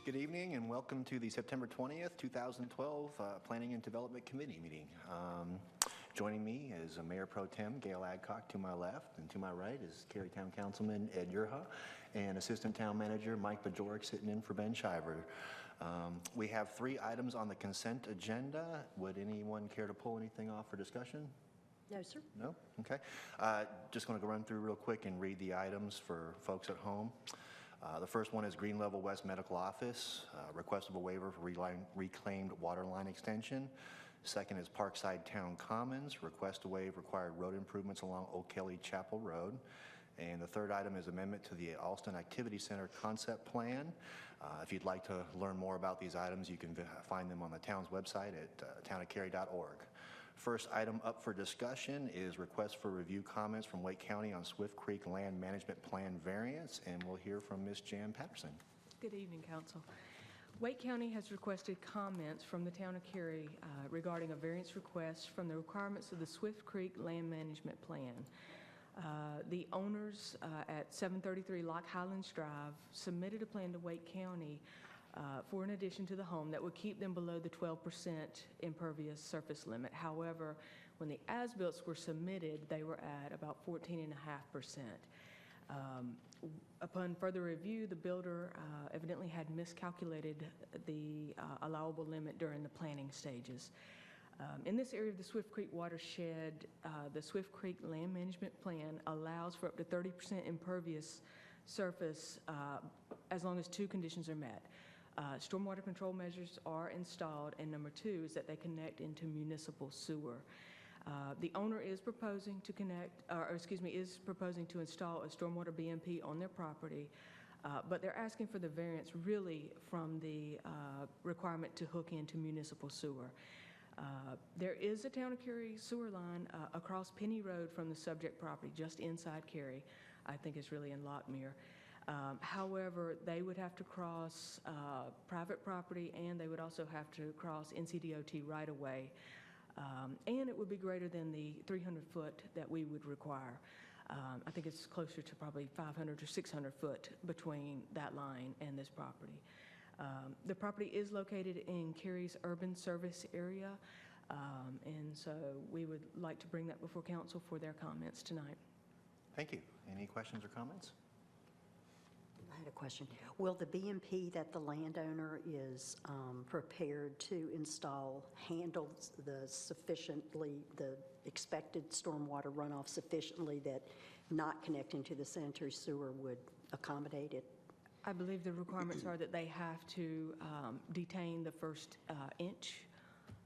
Good evening and welcome to the September 20th, 2012 Planning and Development Committee meeting. Joining me is Mayor Pro Tem Gail Adcock to my left, and to my right is Carytown Councilman Ed Urha and Assistant Town Manager Mike Bajorek sitting in for Ben Shiver. We have 3 items on the consent agenda. Would anyone care to pull anything off for discussion? No, sir. No? Okay. Just going to go run through real quick and read the items for folks at home. The first one is Green Level West Medical Office, request of a waiver for reclaimed water line extension. Second is Parkside Town Commons, request to waive required road improvements along O'Kelly Chapel Road. And the third item is amendment to the Alston Activity Center concept plan. If you'd like to learn more about these items, you can find them on the town's website at townofcary.org. First item up for discussion is request for review comments from Wake County on Swift Creek Land Management Plan variance, and we'll hear from Ms. Jan Patterson. Good evening, Council. Wake County has requested comments from the town of Cary regarding a variance request from the requirements of the Swift Creek Land Management Plan. The owners at 733 Lock Highlands Drive submitted a plan to Wake County for an addition to the home that would keep them below the 12% impervious surface limit. However, when the as-built were submitted, they were at about 14.5%. Upon further review, the builder evidently had miscalculated the allowable limit during the planning stages. In this area of the Swift Creek watershed, the Swift Creek Land Management Plan allows for up to 30% impervious surface as long as 2 conditions are met. Stormwater control measures are installed, and number 2 is that they connect into municipal sewer. The owner is proposing to is proposing to install a stormwater BMP on their property, but they're asking for the variance really from the requirement to hook into municipal sewer. There is a town of Cary sewer line across Penny Road from the subject property, just inside Cary. I think it's really in Lockmere. However, they would have to cross private property, and they would also have to cross NCDOT right away. And it would be greater than the 300-foot that we would require. I think it's closer to probably 500 or 600 foot between that line and this property. The property is located in Cary's urban service area, and so we would like to bring that before council for their comments tonight. Thank you. Any questions or comments? I had a question. Will the BMP that the landowner is prepared to install handle the expected stormwater runoff sufficiently that not connecting to the sanitary sewer would accommodate it? I believe the requirements are that they have to detain the first inch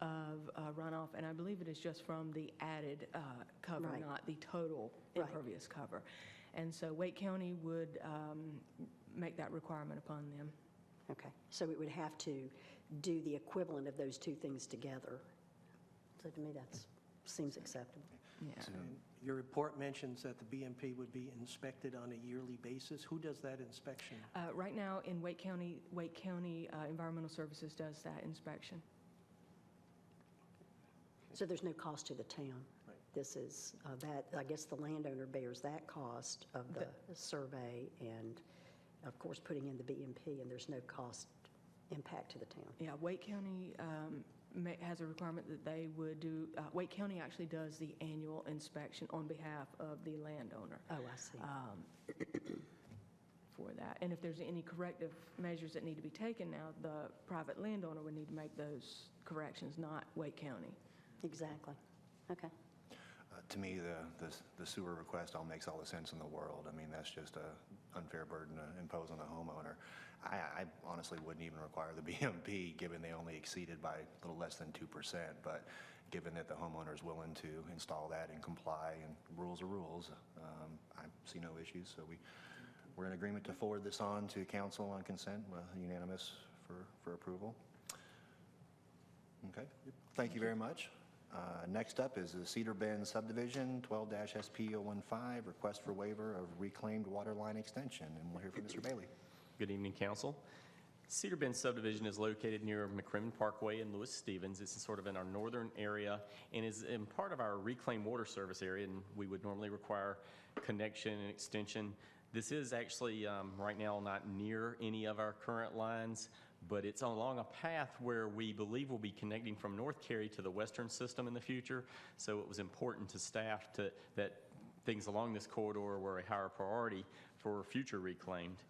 of runoff, and I believe it is just from the added cover, Right. not the total impervious cover. And so Wake County would make that requirement upon them. Okay, so it would have to do the equivalent of those 2 things together. So to me, that seems acceptable. Yeah. So your report mentions that the BMP would be inspected on a yearly basis. Who does that inspection? Right now in Wake County Environmental Services does that inspection. So there's no cost to the town. Right. This is that, I guess the landowner bears that cost of the survey and, of course, putting in the BMP, and there's no cost impact to the town. Yeah, Wake County has a requirement that they would do. Wake County actually does the annual inspection on behalf of the landowner. Oh, I see. For that. And if there's any corrective measures that need to be taken now, the private landowner would need to make those corrections, not Wake County. Exactly. Okay. To me, the sewer request all makes all the sense in the world. I mean, that's just an unfair burden to impose on the homeowner. I honestly wouldn't even require the BMP, given they only exceeded by a little less than 2%. But given that the homeowner is willing to install that and comply, and rules are rules, I see no issues. So we're in agreement to forward this on to council on consent, unanimous for approval. Okay. Thank you very much. Next up is the Cedar Bend subdivision, 12-SP015, request for waiver of reclaimed water line extension. And we'll hear from Mr. Bailey. Good evening, council. Cedar Bend subdivision is located near McCrimmon Parkway and Lewis Stevens. This is sort of in our northern area and is in part of our reclaimed water service area, and we would normally require connection and extension This is actually, right now, not near any of our current lines, but it's along a path where we believe we'll be connecting from North Cary to the western system in the future. So it was important to staff that things along this corridor were a higher priority for future reclaimed.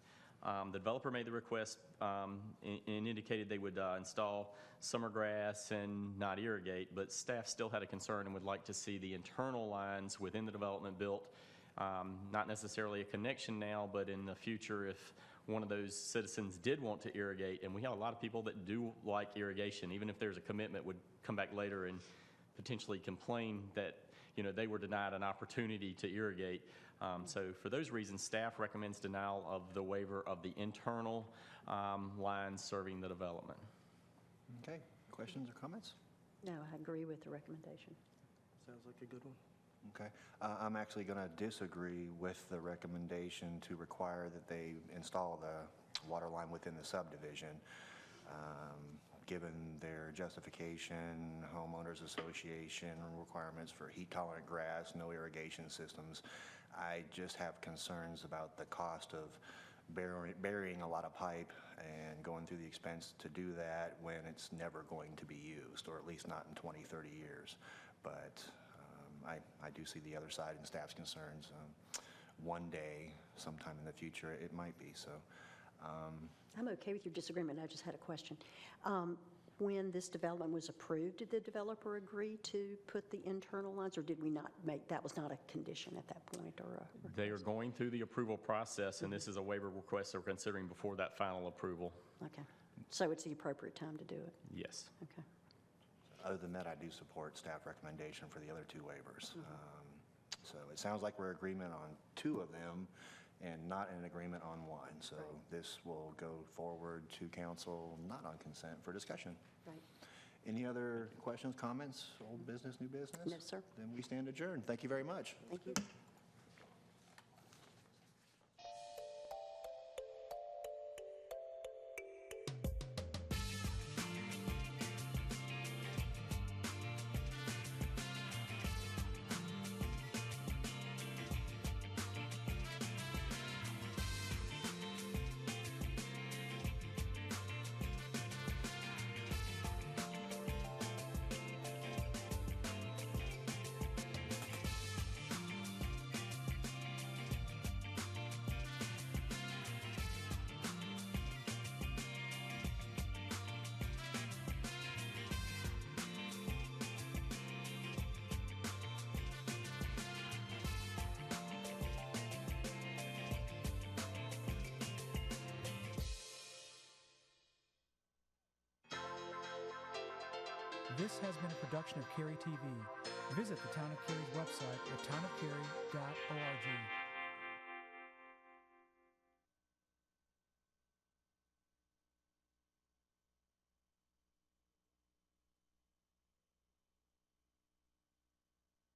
The developer made the request and indicated they would install summer grass and not irrigate, but staff still had a concern and would like to see the internal lines within the development built. Not necessarily a connection now, but in the future, if one of those citizens did want to irrigate, and we have a lot of people that do like irrigation, even if there's a commitment, would come back later and potentially complain that, you know, they were denied an opportunity to irrigate. So for those reasons, staff recommends denial of the waiver of the internal lines serving the development. Okay, questions or comments? No, I agree with the recommendation. Sounds like a good one. Okay. I'm actually going to disagree with the recommendation to require that they install the water line within the subdivision. Given their justification, homeowners association requirements for heat-tolerant grass, no irrigation systems, I just have concerns about the cost of burying a lot of pipe and going through the expense to do that when it's never going to be used, or at least not in 20, 30 years. But I do see the other side in staff's concerns. One day, sometime in the future, it might be. So, I'm okay with your disagreement. I just had a question. When this development was approved, did the developer agree to put the internal lines, or did we not make, that was not a condition at that point, or a They are going through the approval process, and this is a waiver request they're considering before that final approval. Okay. So it's the appropriate time to do it? Yes. Okay. other than that, I do support staff recommendation for the other two waivers. So it sounds like we're in agreement on two of them and not in agreement on one. So this will go forward to council, not on consent, for discussion. Right. Any other questions, comments, old business, new business? No, sir. Then we stand adjourned. Thank you very much. Thank you. This has been a production of Cary TV. Visit the Town of Cary's website at townofcary.org.